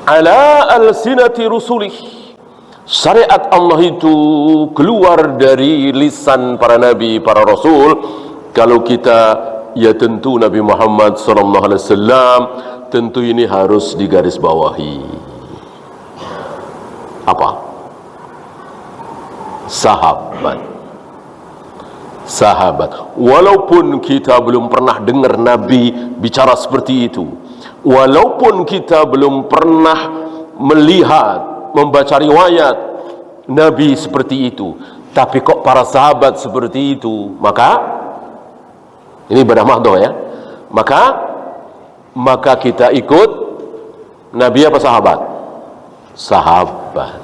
ala alsinati rusulih. Syariat Allah itu keluar dari lisan para nabi, para rasul. Kalau kita, ya tentu Nabi Muhammad SAW, tentu ini harus digarisbawahi. Apa? Sahabat. Sahabat. Walaupun kita belum pernah dengar Nabi bicara seperti itu, walaupun kita belum pernah melihat, membaca riwayat Nabi seperti itu, tapi kok para sahabat seperti itu, maka ini ibadah mahdoh ya, maka kita ikut Nabi apa sahabat? Sahabat.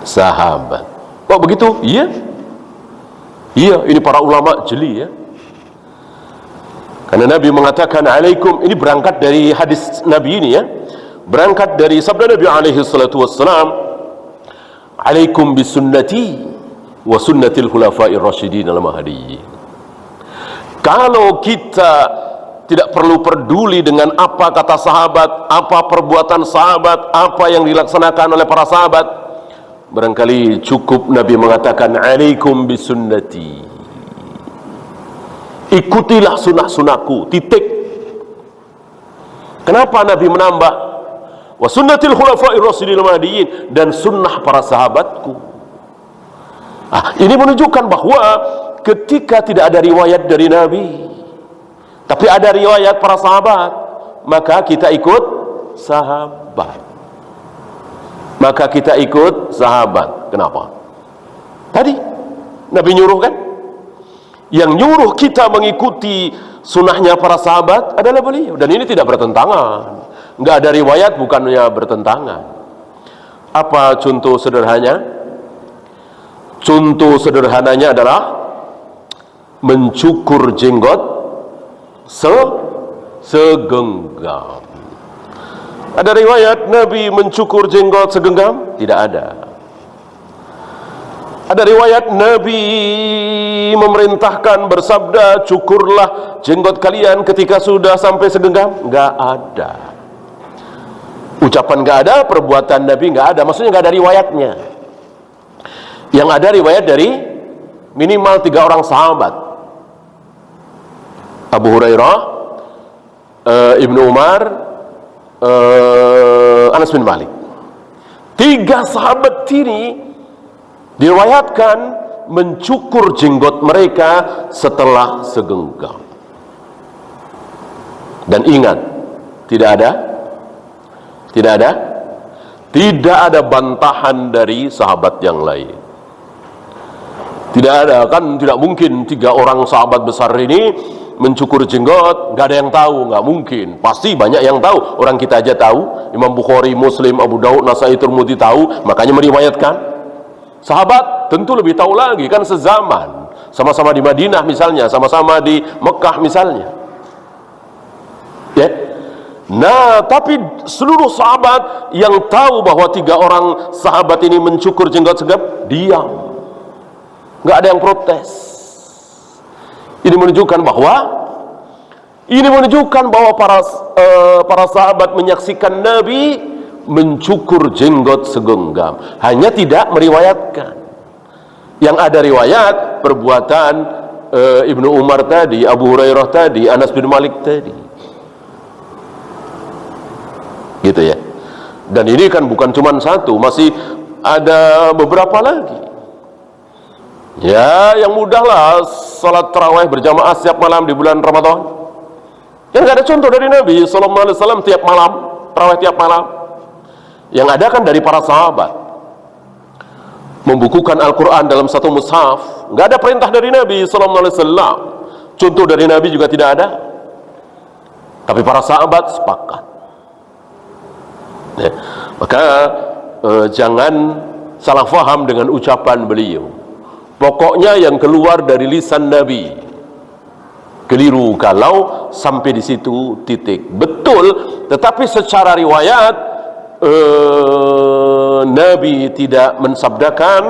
Sahabat. Kok begitu? Iya. Iya, ini para ulama jeli ya. Karena Nabi mengatakan alaikum, ini berangkat dari hadis Nabi ini ya. Berangkat dari sabda Nabi alaihi salatu wassalam, alaikum bisunnati wa sunnatil khulafa'ir rasyidin al-mahdiyyin. Kalau kita tidak perlu peduli dengan apa kata sahabat, apa perbuatan sahabat, apa yang dilaksanakan oleh para sahabat, barangkali cukup Nabi mengatakan alaikum bisunnati, ikutilah sunnah-sunnahku, titik. Kenapa Nabi menambah wa sunnatil khulafa'ir rasyidin al-mahdiyyin, dan sunnah para sahabatku? Ini menunjukkan bahwa ketika tidak ada riwayat dari Nabi, tapi ada riwayat para sahabat, maka kita ikut sahabat. Maka kita ikut sahabat. Kenapa? Tadi Nabi nyuruh kan? Yang nyuruh kita mengikuti sunnahnya para sahabat adalah beliau. Dan ini tidak bertentangan. Nggak ada riwayat bukannya bertentangan. Apa contoh sederhananya? Contoh sederhananya adalah mencukur jenggot segenggam. Ada riwayat Nabi mencukur jenggot segenggam? Tidak ada. Ada riwayat Nabi memerintahkan bersabda, cukurlah jenggot kalian ketika sudah sampai segenggam? Enggak ada. Ucapan enggak ada, perbuatan Nabi enggak ada. Maksudnya enggak ada riwayatnya. Yang ada riwayat dari minimal 3 orang sahabat. Abu Hurairah, Ibnu Umar, Anas bin Malik. 3 sahabat ini diriwayatkan mencukur jenggot mereka setelah segenggam. Dan ingat, tidak ada bantahan dari sahabat yang lain. Tidak ada, kan tidak mungkin 3 orang sahabat besar ini mencukur jenggot, nggak ada yang tahu, nggak mungkin. Pasti banyak yang tahu. Orang kita aja tahu, Imam Bukhari, Muslim, Abu Daud, Nasai, Tirmidzi tahu, makanya meriwayatkan. Sahabat tentu lebih tahu lagi, kan sezaman, sama-sama di Madinah misalnya, sama-sama di Mekah misalnya. Ya. Nah, tapi seluruh sahabat yang tahu bahwa 3 orang sahabat ini mencukur jenggot segenggam, diam. Nggak ada yang protes. Ini menunjukkan bahwa para sahabat menyaksikan Nabi mencukur jenggot segenggam, hanya tidak meriwayatkan. Yang ada riwayat perbuatan Ibnu Umar tadi, Abu Hurairah tadi, Anas bin Malik tadi, gitu ya. Dan ini kan bukan cuma satu, masih ada beberapa lagi. Ya, yang mudahlah salat tarawih berjamaah setiap malam di bulan Ramadan. Yang nggak ada contoh dari Nabi Sallallahu Alaihi Wasallam tiap malam tarawih tiap malam. Yang ada kan dari para sahabat membukukan Al-Quran dalam satu mushaf. Nggak ada perintah dari Nabi Sallallahu Alaihi Wasallam. Contoh dari Nabi juga tidak ada. Tapi para sahabat sepakat. Ya, maka jangan salah faham dengan ucapan beliau. Pokoknya yang keluar dari lisan Nabi, keliru kalau sampai di situ titik. Betul, tetapi secara riwayat Nabi tidak mensabdakan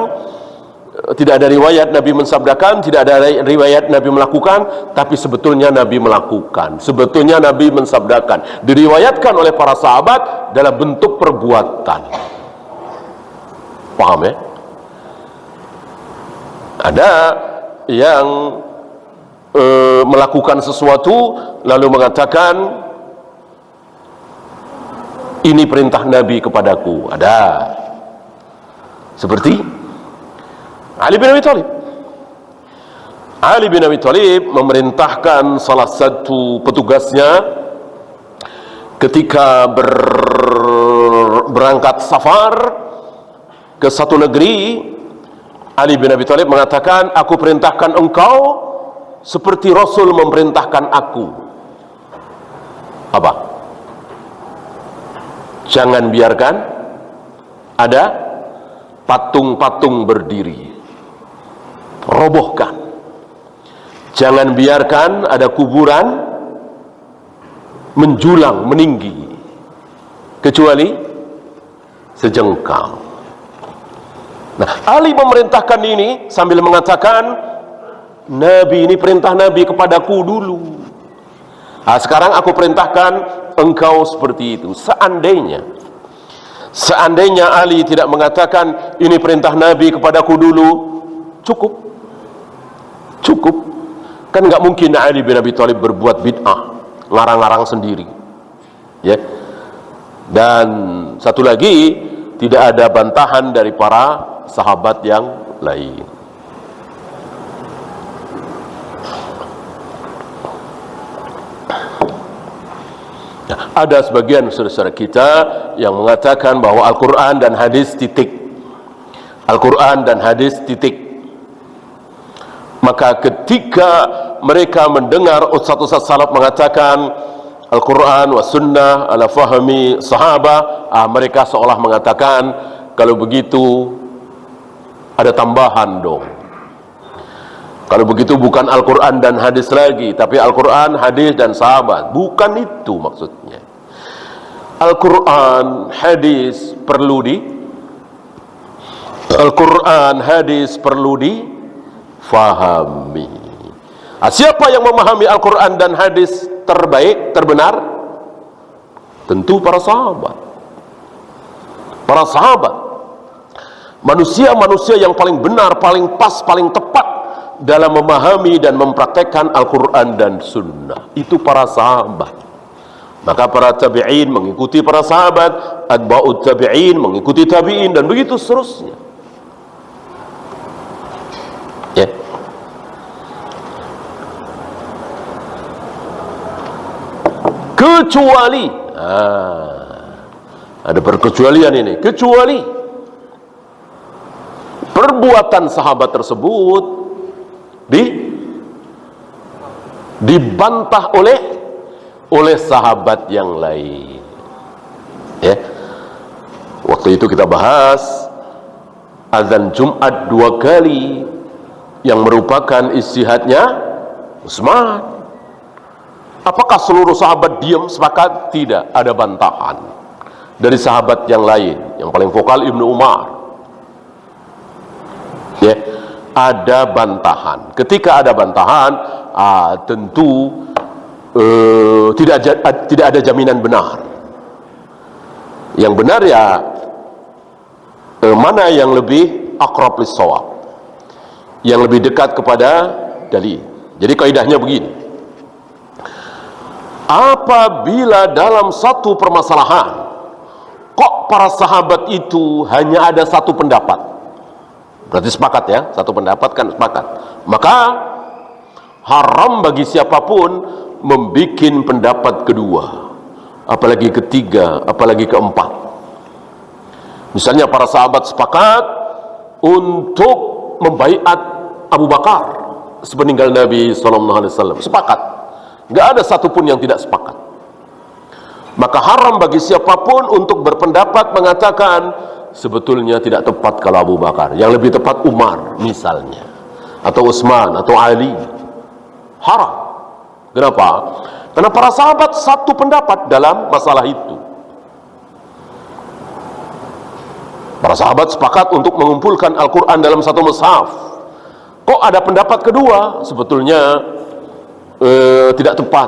tidak ada riwayat Nabi mensabdakan, tidak ada riwayat Nabi melakukan, tapi sebetulnya Nabi melakukan, sebetulnya Nabi mensabdakan, diriwayatkan oleh para sahabat dalam bentuk perbuatan. Paham ya? Ada yang melakukan sesuatu lalu mengatakan ini perintah Nabi kepadaku. Ada. Seperti Ali bin Abi Thalib. Ali bin Abi Thalib memerintahkan salah satu petugasnya ketika berangkat safar ke satu negeri. Ali bin Abi Thalib mengatakan, aku perintahkan engkau seperti Rasul memerintahkan aku. Apa? Jangan biarkan ada patung-patung berdiri, robohkan. Jangan biarkan ada kuburan menjulang, meninggi, kecuali sejengkal. Nah, Ali memerintahkan ini sambil mengatakan, Nabi ini perintah Nabi kepadaku dulu. Nah, sekarang aku perintahkan engkau seperti itu. Seandainya Ali tidak mengatakan ini perintah Nabi kepadaku dulu, cukup. Kan nggak mungkin Ali bin Abi Thalib berbuat bid'ah, ngarang-ngarang sendiri. Ya. Dan satu lagi, tidak ada bantahan dari para sahabat yang lain. Nah, ada sebagian saudara kita yang mengatakan bahwa Al-Quran dan hadis titik. Al-Quran dan hadis titik. Maka ketika mereka mendengar Ustaz-Ustaz salaf mengatakan Al-Quran wa sunnah ala fahmi sahabah, mereka seolah mengatakan kalau begitu ada tambahan dong. Kalau begitu bukan Al-Quran dan hadis lagi, tapi Al-Quran, hadis dan sahabat. Bukan itu maksudnya. Al-Quran, hadis perlu Al-Quran, hadis perlu difahami. Siapa yang memahami Al-Quran dan hadis terbaik, terbenar? Tentu para sahabat. Para sahabat. Manusia-manusia yang paling benar, paling pas, paling tepat dalam memahami dan mempraktekkan Al-Quran dan Sunnah. Itu para sahabat. Maka para tabi'in mengikuti para sahabat, atba'ut tabi'in mengikuti tabi'in, dan begitu seterusnya. Ya. Kecuali ada perkecualian ini, kecuali perbuatan sahabat tersebut dibantah oleh sahabat yang lain. Ya. Waktu itu kita bahas azan Jumat 2 kali yang merupakan istihadnya Utsman. Apakah seluruh sahabat diam sepakat? Tidak, ada bantahan dari sahabat yang lain. Yang paling vokal Ibnu Umar. Ya, ada bantahan. Ketika ada bantahan, tentu tidak ada jaminan benar. Yang benar ya mana yang lebih aqrab lis-shawab, yang lebih dekat kepada dalil. Jadi kaidahnya begini. Apabila dalam satu permasalahan kok para sahabat itu hanya ada satu pendapat, berarti sepakat ya, satu pendapat kan sepakat, maka haram bagi siapapun membuat pendapat kedua, apalagi ketiga, apalagi keempat. Misalnya para sahabat sepakat untuk membaiat Abu Bakar sepeninggal Nabi SAW, sepakat. Gak ada satupun yang tidak sepakat. Maka haram bagi siapapun untuk berpendapat mengatakan sebetulnya tidak tepat kalau Abu Bakar, yang lebih tepat Umar misalnya, atau Utsman, atau Ali. Haram. Kenapa? Karena para sahabat satu pendapat dalam masalah itu. Para sahabat sepakat untuk mengumpulkan Al-Quran dalam satu mushaf. Kok ada pendapat kedua? Sebetulnya tidak tepat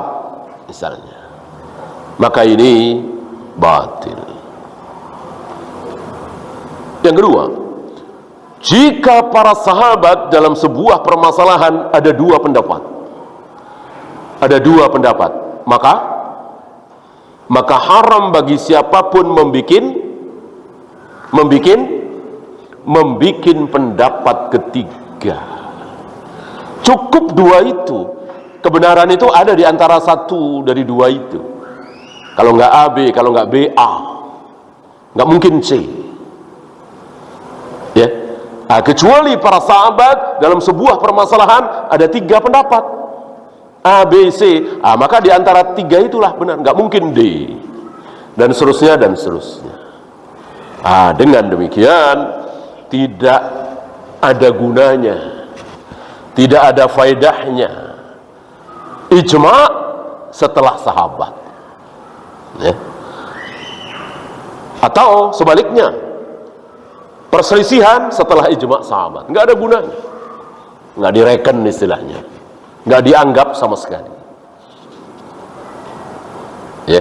misalnya, maka ini batil. Yang kedua, jika para sahabat dalam sebuah permasalahan ada dua pendapat, maka haram bagi siapapun membikin pendapat ketiga. Cukup dua itu. Kebenaran itu ada di antara satu dari dua itu. Kalau nggak A B, kalau nggak B A, nggak mungkin C. Ya, kecuali para sahabat dalam sebuah permasalahan ada tiga pendapat, A B C, maka di antara tiga itulah benar, nggak mungkin D, dan seterusnya dan seterusnya. Dengan demikian tidak ada gunanya, tidak ada faedahnya ijma setelah sahabat, ya. Atau sebaliknya, perselisihan setelah ijma sahabat, nggak ada gunanya, nggak direken istilahnya, nggak dianggap sama sekali, ya.